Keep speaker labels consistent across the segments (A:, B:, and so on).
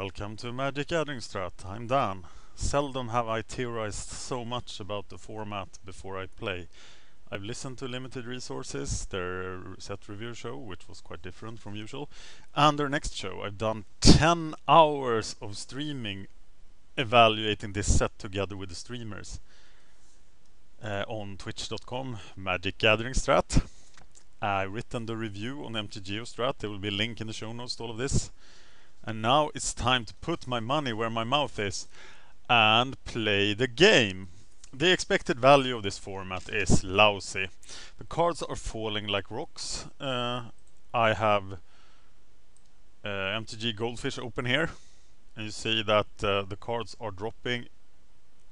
A: Welcome to MagicGatheringStrat. I'm Dan. Seldom have I theorized so much about the format before I play. I've listened to Limited Resources, their set review show, which was quite different from usual, and their next show. I've done 10 hours of streaming evaluating this set together with the streamers on twitch.com, MagicGatheringStrat. I've written the review on MTGeostrat. There will be a link in the show notes to all of this. And now it's time to put my money where my mouth is and play the game. The expected value of this format is lousy. The cards are falling like rocks. I have MTG Goldfish open here, and you see that the cards are dropping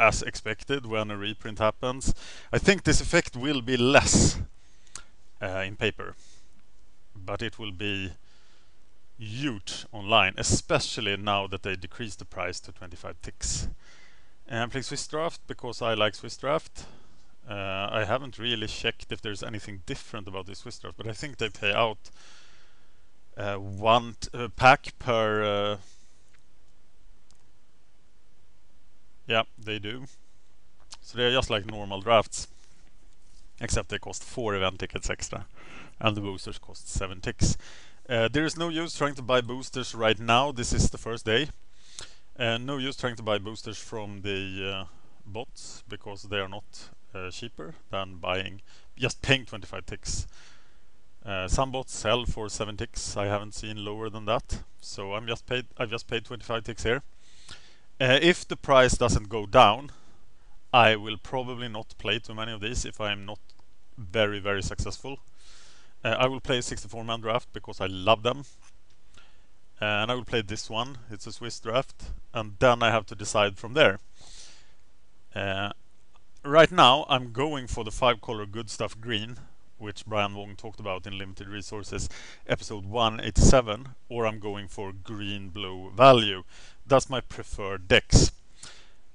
A: as expected when a reprint happens. I think this effect will be less in paper, but it will be huge online, especially now that they decreased the price to 25 ticks. I'm playing Swiss Draft because I like Swiss Draft. I haven't really checked if there's anything different about this Swiss Draft, but I think they pay out one pack per... yeah, they do. So they're just like normal drafts, except they cost 4 event tickets extra, and the boosters cost 7 ticks. There is no use trying to buy boosters right now. This is the first day. No use trying to buy boosters from the bots, because they are not cheaper than just paying 25 ticks. Some bots sell for 7 ticks. I haven't seen lower than that. So I've just paid 25 ticks here. If the price doesn't go down, I will probably not play too many of these if I am not very, very successful. I will play a 64-man draft because I love them. And I will play this one. It's a Swiss draft. And then I have to decide from there. Right now, I'm going for the 5-color Good Stuff Green, which Brian Wong talked about in Limited Resources episode 187. Or I'm going for Green-Blue Value. That's my preferred decks.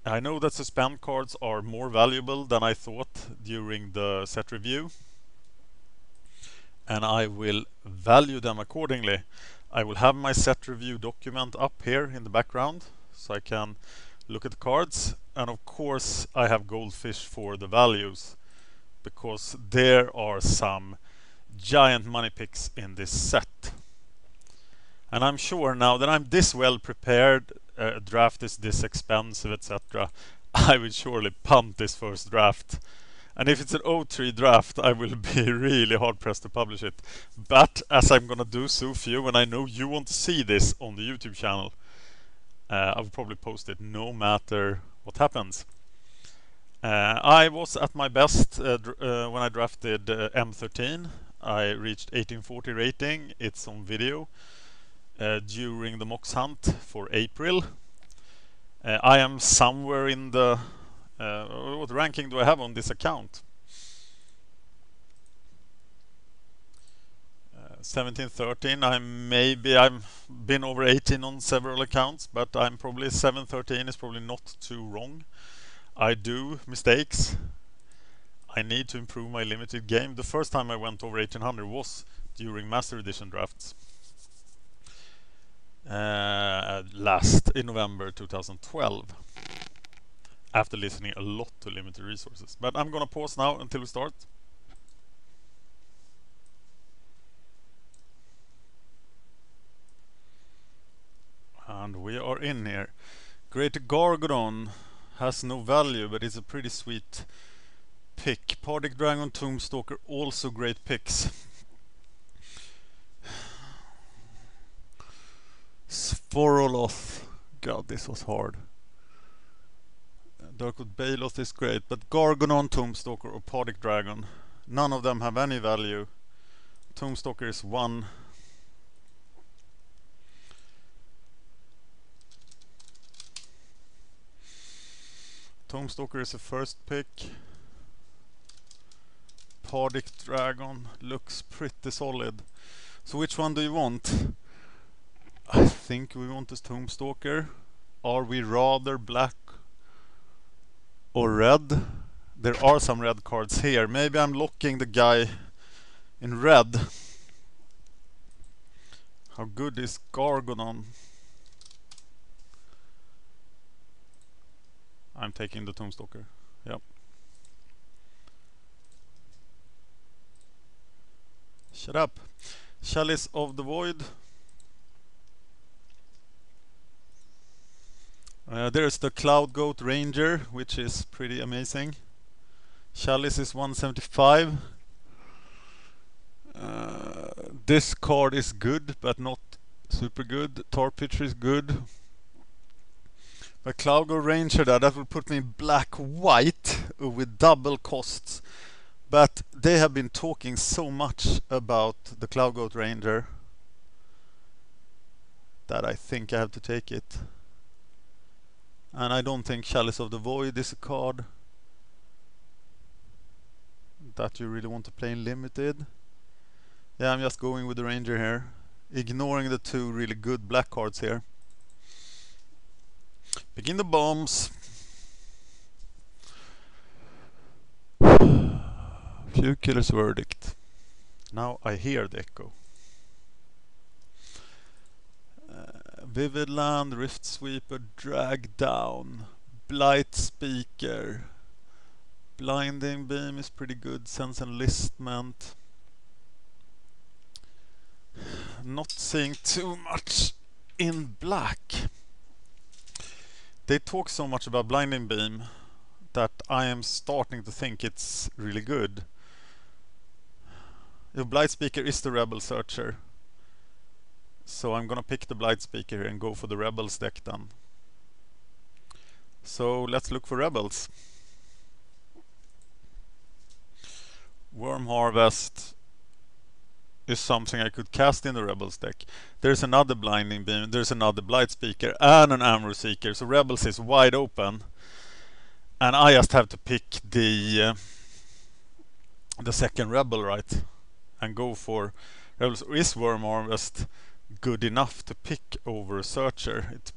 A: I know that Suspend cards are more valuable than I thought during the set review, and I will value them accordingly. I will have my set review document up here in the background so I can look at the cards, and of course I have Goldfish for the values, because there are some giant money picks in this set. And I'm sure now that I'm this well prepared, a draft is this expensive, etc., I will surely punt this first draft. And if it's an O3 draft, I will be really hard pressed to publish it. But as I'm gonna do so few, and I know you want to see this on the YouTube channel, I will probably post it no matter what happens. I was at my best when I drafted M13. I reached 1840 rating. It's on video during the Mox hunt for April. I am somewhere in the... what ranking do I have on this account? 17, 13. I've been over 18 on several accounts, but I'm probably 7, 13 is probably not too wrong. I do mistakes. I need to improve my limited game. The first time I went over 1800 was during Master Edition drafts. Last in November 2012. After listening a lot to Limited Resources. But I'm gonna pause now until we start. And we are in here. Great Gargadon has no value, but it's a pretty sweet pick. Pardic Dragon, Tombstalker, also great picks. Sporoloth. God, this was hard. Darkwood Baloth is great, but Gargadon, Tombstalker or Pardic Dragon, none of them have any value. Tombstalker is 1. Tombstalker is the first pick. Pardic Dragon looks pretty solid. So which one do you want? I think we want this Tombstalker. Are we rather black or red? There are some red cards here. Maybe I'm locking the guy in red. How good is Gargadon? I'm taking the Tombstalker. Yep. Shut up. Chalice of the Void. There's the Cloud Goat Ranger, which is pretty amazing. Chalice is 175. This card is good, but not super good. Tar Pitcher is good. But Cloud Goat Ranger, that will put me black-white with double costs. But they have been talking so much about the Cloud Goat Ranger that I think I have to take it. And I don't think Chalice of the Void is a card that you really want to play in limited. Yeah, I'm just going with the Ranger here, ignoring the two really good black cards here. Begin the bombs. Few Killer's Verdict. Now I hear the echo. Vivid Land, Rift Sweeper, Drag Down, Blight Speaker, Blinding Beam is pretty good, Sense Enlistment. Not seeing too much in black. They talk so much about Blinding Beam that I am starting to think it's really good. The Blight Speaker is the Rebel Searcher. So I'm gonna pick the Blight Speaker and go for the Rebels deck then. So let's look for Rebels. Worm Harvest is something I could cast in the Rebels deck. There's another Blinding Beam, there's another Blight Speaker and an Amro Seeker, so Rebels is wide open. And I just have to pick the second Rebel, right? And go for Rebels. Is Worm Harvest good enough to pick over a Searcher? It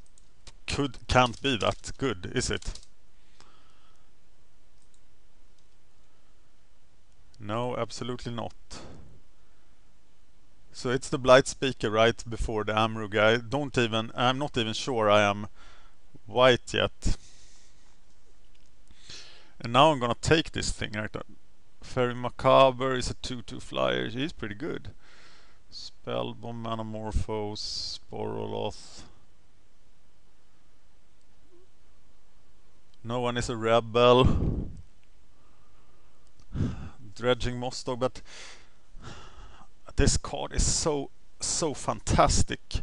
A: can't be that good, is it? No, absolutely not. So it's the Blight Speaker right before the Amro guy. I'm not even sure I am white yet. And now I'm gonna take this thing right there. Fairy Macabre is a 2/2 flyer. He's pretty good. Spellbomb, Manamorphose, Sporoloth. No one is a rebel. Dredging Mossdog, but this card is so fantastic.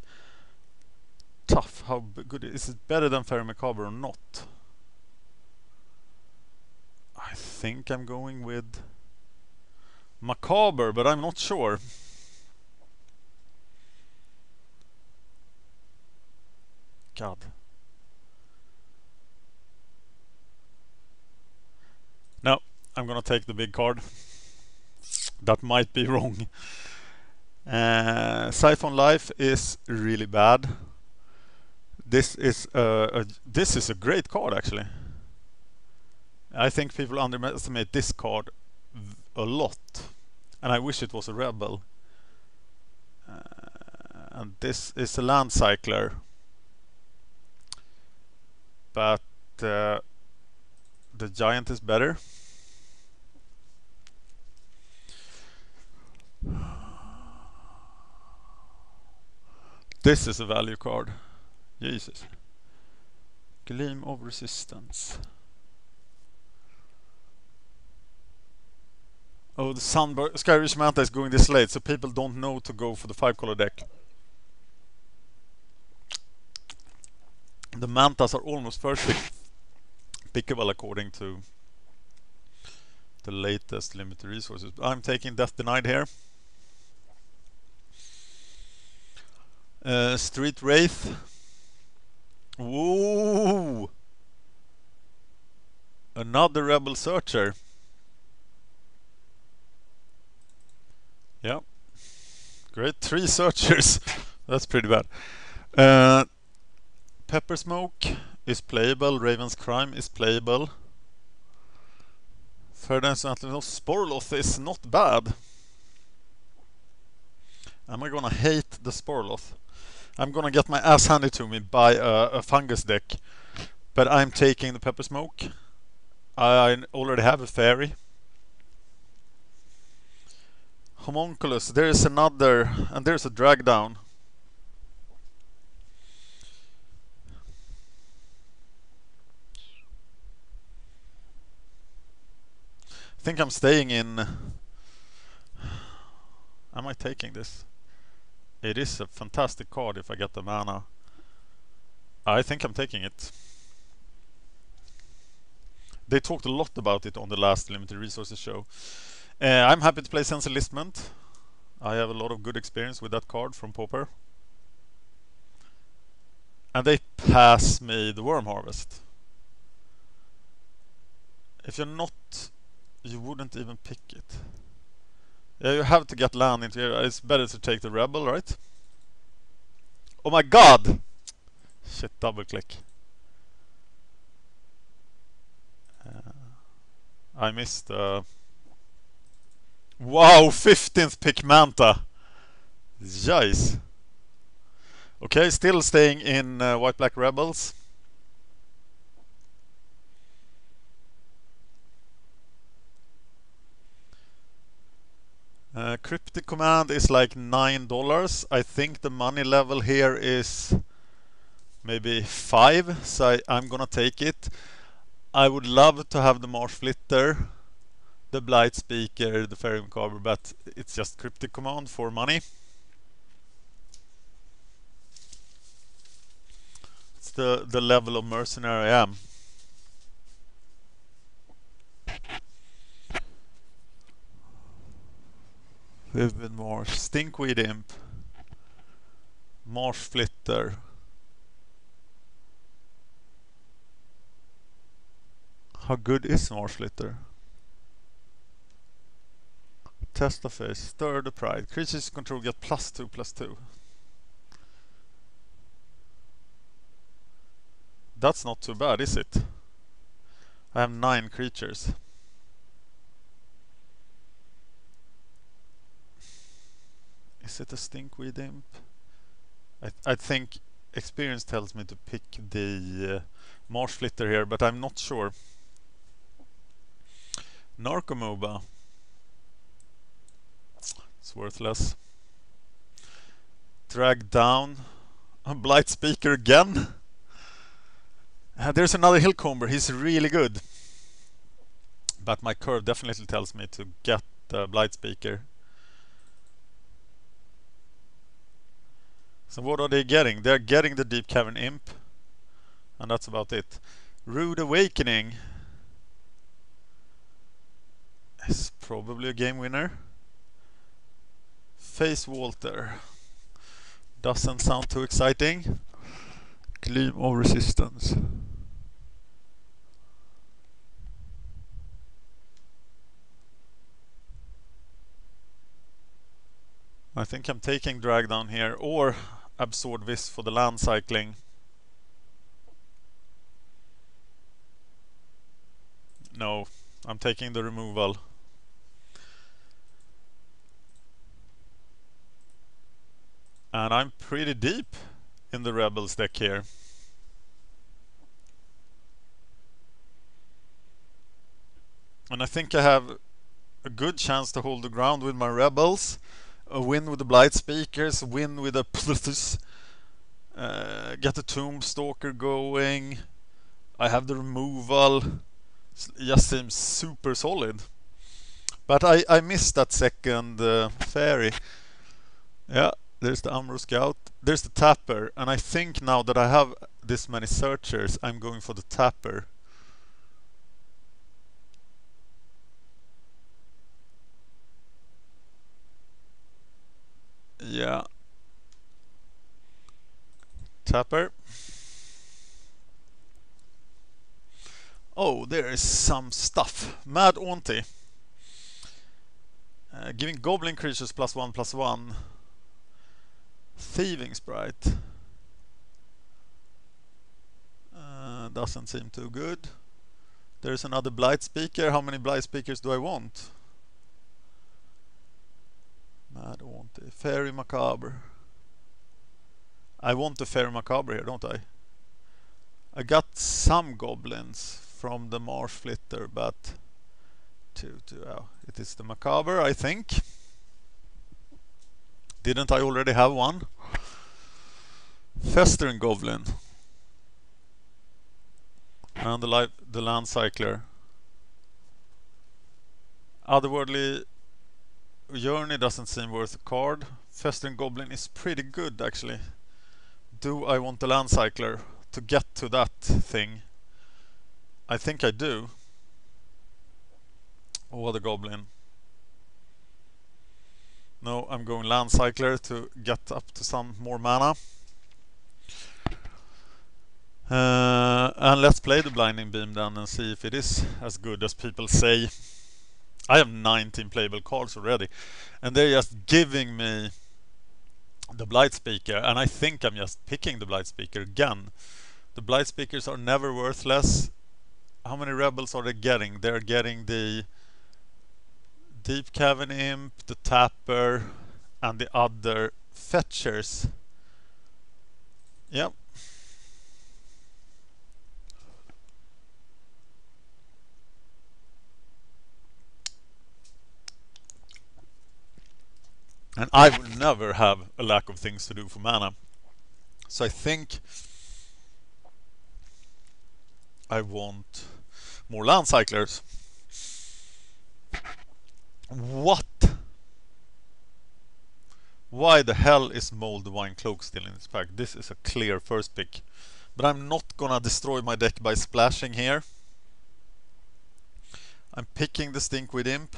A: Tough. How good is it? Better than Fairy Macabre or not? I think I'm going with Macabre, but I'm not sure. God. No, I'm gonna take the big card. That might be wrong. Siphon Life is really bad. This is a great card actually. I think people underestimate this card a lot, and I wish it was a rebel. And this is a land cycler, but the giant is better. This is a value card. Jesus. Gleam of Resistance. Oh, the Sunburst. Skyrish Manta is going this late, so people don't know to go for the 5-color deck. The Mantas are almost first pickable according to the latest limited resources. I'm taking Death Denied here. Street Wraith. Whoa! Another Rebel Searcher. Yeah. Great. 3 Searchers. That's pretty bad. Pepper Smoke is playable. Raven's Crime is playable. Ferdinand Sporoloth is not bad. Am I gonna hate the Sporoloth? I'm gonna get my ass handed to me by a fungus deck. But I'm taking the Pepper Smoke. I already have a Fairy. Homunculus, there is another, and there's a drag down. I think I'm staying in. Am I taking this? It is a fantastic card if I get the mana. I think I'm taking it. They talked a lot about it on the last Limited Resources show. I'm happy to play Sense Enlistment. I have a lot of good experience with that card from Pauper. And they pass me the Worm Harvest. If you're not, you wouldn't even pick it. Yeah, you have to get land into here. It's better to take the Rebel, right? Oh my god! Shit, double click. I missed wow, 15th pick Manta. Jeez. Okay, still staying in White Black Rebels. Cryptic Command is like $9. I think the money level here is maybe 5, so I'm gonna take it. I would love to have the Marsh Flitter, the Blight Speaker, the Fairy Macabre, but it's just Cryptic Command for money. It's the level of mercenary I am. Vivid Marsh, Stinkweed Imp, Marsh Flitter. How good is Marsh Flitter? Testaface, Stir the Pride. Creatures you control get +2/+2. That's not too bad, is it? I have 9 creatures. Is it a Stinkweed Imp? I think experience tells me to pick the Marsh Flitter here, but I'm not sure. Narcomoba. It's worthless. Drag down. A Blight Speaker again. There's another Hillcomber. He's really good. But my curve definitely tells me to get the Blight Speaker. So what are they getting? They're getting the Deep Cavern Imp. And that's about it. Rude Awakening is probably a game winner. Face Walter doesn't sound too exciting. Gleam of Resistance. I think I'm taking Drag down here or Absorb this for the land cycling. No, I'm taking the removal. And I'm pretty deep in the Rebels deck here. And I think I have a good chance to hold the ground with my Rebels. A win with the Blight Speakers, win with a Plutus. Get the Tombstalker going. I have the removal. It just seems super solid. But I missed that second Fairy. Yeah, there's the Amro Scout. There's the Tapper. And I think now that I have this many searchers, I'm going for the Tapper. Yeah. Tapper. Oh, there is some stuff. Mad Auntie. Giving Goblin creatures +1/+1. Thieving Sprite. Doesn't seem too good. There's another Blight Speaker. How many Blight Speakers do I want? Mad Auntie. Fairy Macabre. I want the Fairy Macabre here, don't I? I got some goblins from the marsh flitter, but it is the macabre, I think. Didn't I already have one? Festering goblin. And the land cycler. Otherworldly journey doesn't seem worth a card. Festering goblin is pretty good actually. Do I want the land cycler to get to that thing? I think I do. Or the goblin. No, I'm going land cycler to get up to some more mana. And let's play the blinding beam then and see if it is as good as people say. I have 19 playable cards already, and they're just giving me the Blight Speaker, and I think I'm just picking the Blight Speaker again. The Blight Speakers are never worthless. How many rebels are they getting? They're getting the Deep Cavern Imp, the Tapper, and the other fetchers. Yep. And I will never have a lack of things to do for mana. So I think I want more land cyclers. What? Why the hell is Mold Divine Cloak still in this pack? This is a clear first pick. But I'm not gonna destroy my deck by splashing here. I'm picking the Stinkweed Imp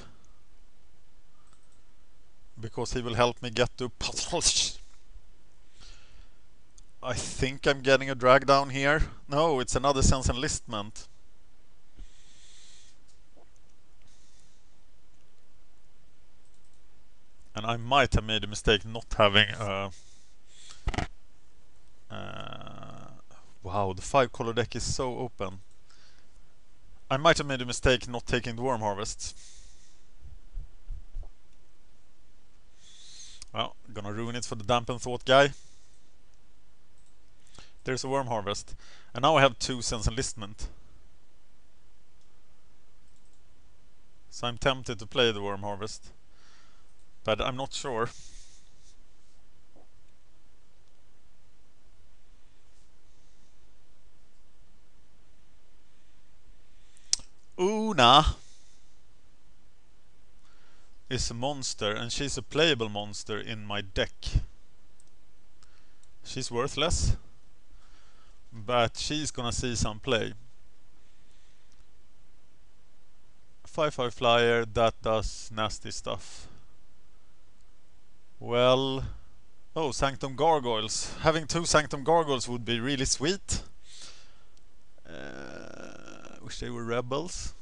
A: because he will help me get to puzzles. I think I'm getting a drag down here. No, it's another Sense Enlistment. And I might have made a mistake not having a... wow, the 5-color deck is so open. I might have made a mistake not taking the Worm Harvest. Well, gonna ruin it for the Dampen Thought guy. There's a Worm Harvest. And now I have 2 Sense Enlistment. So I'm tempted to play the Worm Harvest. But I'm not sure. Una is a monster, and she's a playable monster in my deck. She's worthless, but she's gonna see some play. 5/5 flyer that does nasty stuff. Well, oh, Sanctum Gargoyles. Having 2 Sanctum Gargoyles would be really sweet. Wish they were rebels.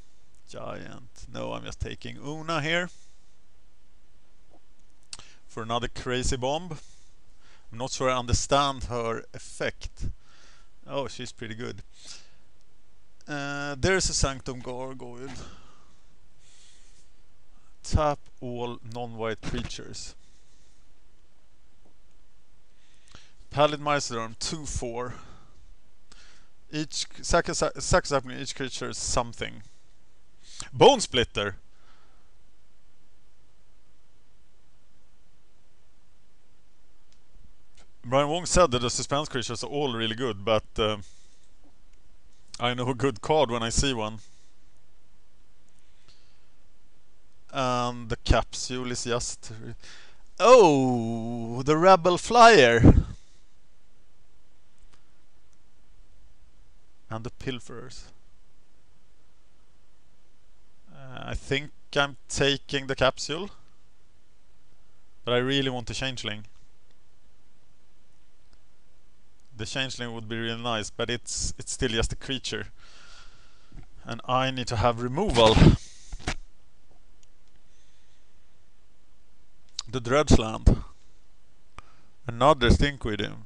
A: Giant. No, I'm just taking Una here for another crazy bomb. I'm not sure I understand her effect. Oh, she's pretty good. There's a Sanctum Gargoyle. Tap all non-white creatures. Pallid Milestorm 2/4. Each sacrificing each creature is something. Bone Splitter. Brian Wong said that the suspense creatures are all really good, but I know a good card when I see one. And the capsule is just... Oh, the Rebel Flyer. And the Pilferers. I think I'm taking the capsule. But I really want the Changeling. The Changeling would be really nice, but it's still just a creature. And I need to have removal. The Dredge land. Another Stinkweed Imp.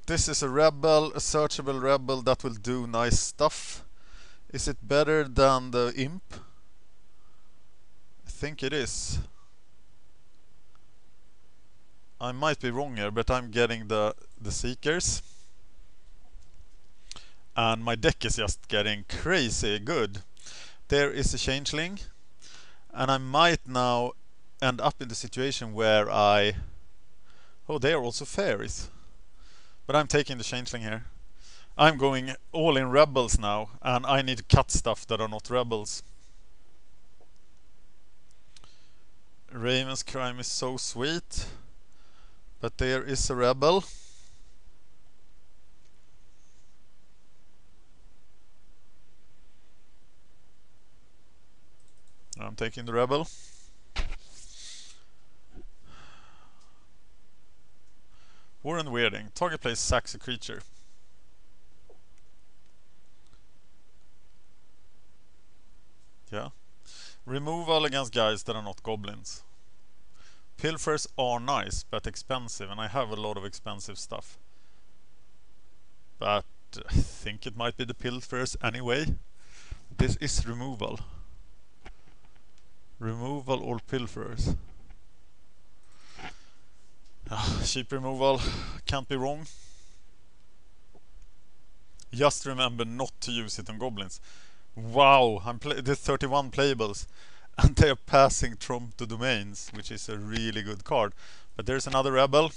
A: This is a rebel, a searchable rebel that will do nice stuff. Is it better than the Imp? I think it is. I might be wrong here, but I'm getting the Seekers. And my deck is just getting crazy good. There is a Changeling. And I might now end up in the situation where I... Oh, they are also Faeries. But I'm taking the Changeling here. I'm going all in Rebels now, and I need to cut stuff that are not Rebels. Raven's Crime is so sweet, but there is a Rebel. I'm taking the Rebel. Warren Weirding. Target plays sacks a creature. Yeah. Removal against guys that are not goblins. Pilfers are nice, but expensive, and I have a lot of expensive stuff. But I think it might be the Pilfers anyway. This is removal. Removal or Pilfers. Cheap removal, can't be wrong. Just remember not to use it on goblins. Wow, there's 31 playables, and they are passing Trump to Domains, which is a really good card. But there's another Rebel.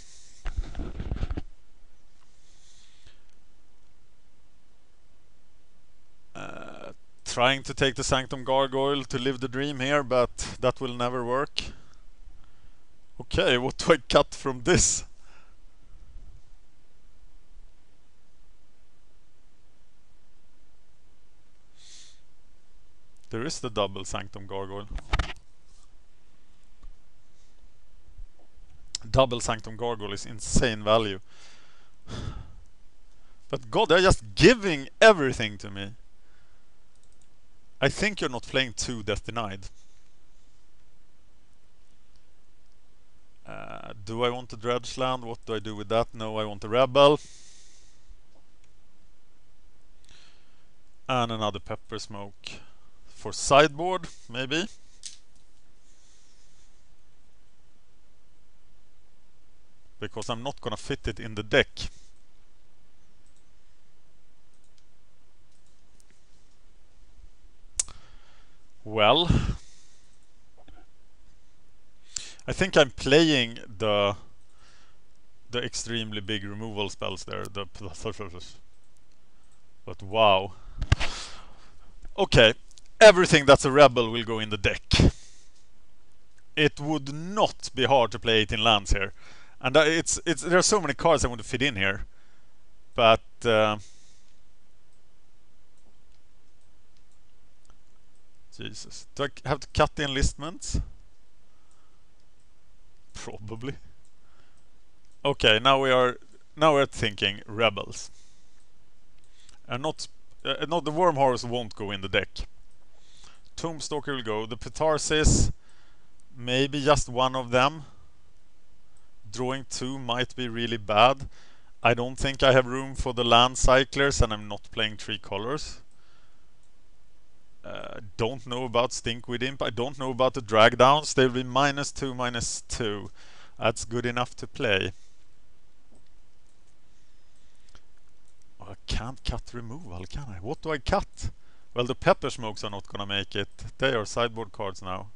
A: Trying to take the Sanctum Gargoyle to live the dream here, but that will never work. Okay, what do I cut from this? There is the double Sanctum Gargoyle. Double Sanctum Gargoyle is insane value. But God, they're just giving everything to me. I think you're not playing 2 Death Denied. Do I want a Dredge land? What do I do with that? No, I want a Rebel. And another Pepper Smoke. For sideboard, maybe. Because I'm not gonna fit it in the deck. Well, I think I'm playing the extremely big removal spells there. But wow. Okay, everything that's a Rebel will go in the deck. It would not be hard to play 18 lands here. And there are so many cards I want to fit in here. But Jesus. Do I have to cut the enlistments? Probably. Okay, now we're thinking Rebels. And not the Wormhorse won't go in the deck. Tombstalker will go. The Petarsis, maybe just one of them. Drawing 2 might be really bad. I don't think I have room for the Land Cyclers, and I'm not playing 3 colors. Don't know about Stinkweed Imp. I don't know about the drag downs. They'll be -2, -2. That's good enough to play. Oh, I can't cut removal, can I? What do I cut? Well, the Pepper Smokes are not gonna make it. They are sideboard cards now.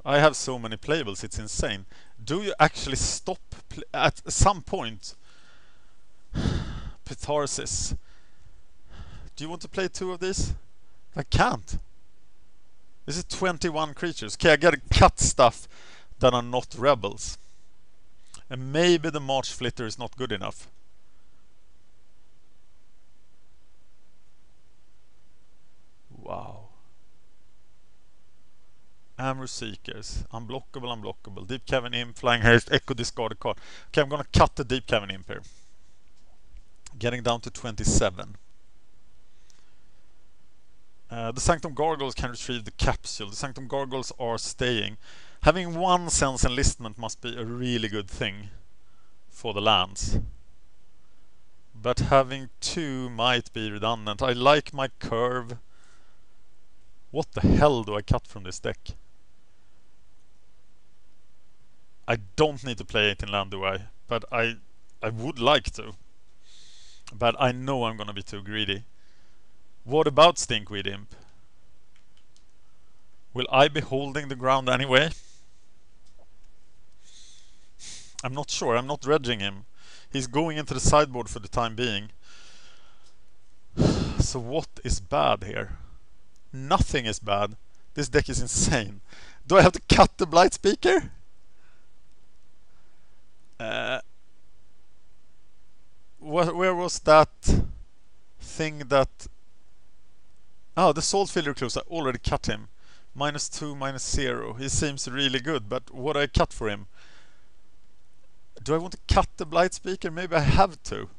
A: I have so many playables, it's insane. Do you actually stop at some point? Petarsis. Do you want to play 2 of these? I can't. This is 21 creatures. Okay, I gotta cut stuff that are not Rebels. And maybe the March Flitter is not good enough. Wow. Amber Seekers. Unblockable. Deep Cavern Imp, Flying Haste, Echo discard a card. Okay, I'm gonna cut the Deep Cavern Imp here. Getting down to 27. The Sanctum Gargoyles can retrieve the capsule. The Sanctum Gargoyles are staying. Having 1 Sense Enlistment must be a really good thing for the lands. But having 2 might be redundant. I like my curve. What the hell do I cut from this deck? I don't need to play 18 land, do I? But I would like to. But I know I'm gonna be too greedy. What about Stinkweed Imp? Will I be holding the ground anyway? I'm not sure. I'm not dredging him. He's going into the sideboard for the time being. So what is bad here? Nothing is bad. This deck is insane. Do I have to cut the Blight Speaker? Where was that thing that... Oh, the Saltfield Recluse. I already cut him. -2, -0. He seems really good, but what do I cut for him? Do I want to cut the Blight Speaker? Maybe I have to.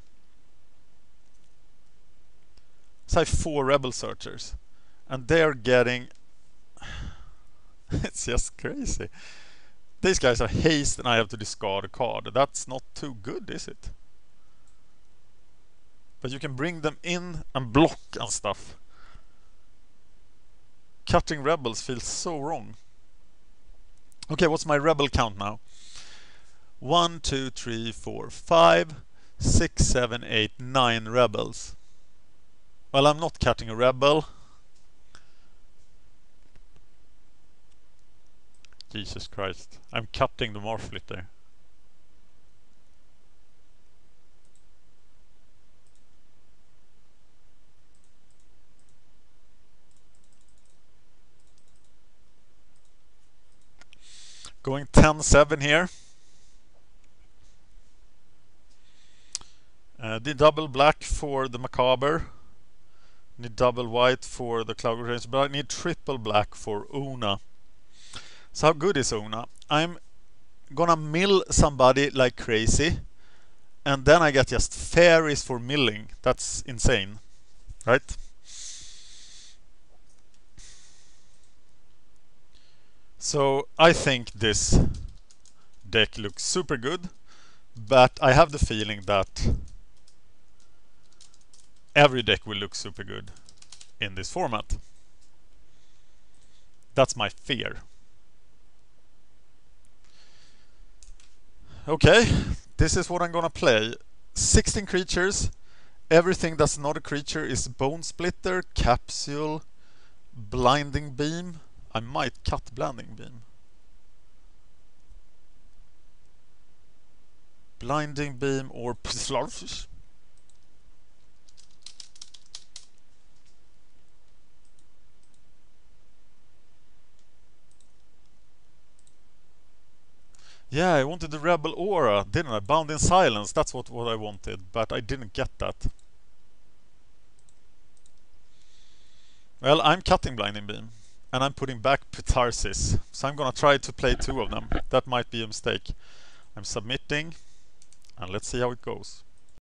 A: So I have 4 Rebel Searchers. And they're getting... It's just crazy. These guys are haste and I have to discard a card. That's not too good, is it? But you can bring them in and block and stuff. Cutting rebels feels so wrong. Okay, what's my rebel count now? 1, 2, 3, 4, 5, 6, 7, 8, 9 rebels. Well, I'm not cutting a rebel. Jesus Christ. I'm cutting the Morphlitter. Going 10-7 here. Did double black for the Macabre. Need double white for the Cloud Range, but I need triple black for Una. So how good is Una? I'm gonna mill somebody like crazy, and then I get just Faeries for milling. That's insane, right? So I think this deck looks super good, but I have the feeling that every deck will look super good in this format. That's my fear. Okay, this is what I'm gonna play. 16 creatures. Everything that's not a creature is Bone Splitter, Capsule, Blinding Beam. I might cut Blinding Beam. Blinding Beam or Slurfish. Yeah, I wanted the Rebel Aura, didn't I? Bound in Silence, that's what I wanted, but I didn't get that. Well, I'm cutting Blinding Beam, and I'm putting back Pitarsis, so I'm gonna try to play 2 of them. That might be a mistake. I'm submitting, and let's see how it goes.